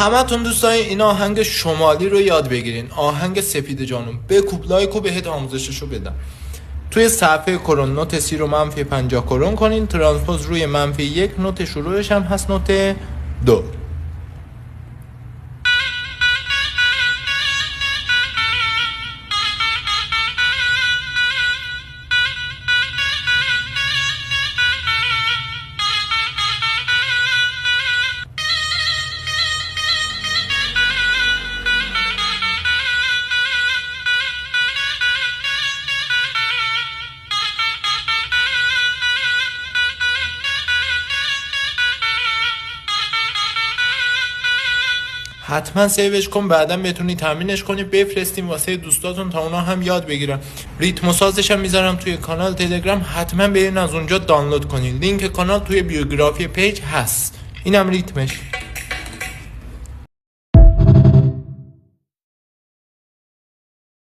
همتون دوستان این آهنگ شمالی رو یاد بگیرین، آهنگ سپید جانم. بکوب لایک و بهت آموزششو بدم. توی صفحه کرون نوت سی رو منفی 50 کرون کنین، ترانسپوز روی منفی 1، نوت شروعش هم هست نوت 2. حتما سیوش کن، بعدا بتونی تامینش کنی بفرستیم واسه دوستاتون تا اونا هم یاد بگیرن. ریتم و سازش هم میذارم توی کانال تلگرام، حتما برین از اونجا دانلود کنین. لینک کانال توی بیوگرافی پیج هست. اینم ریتمش.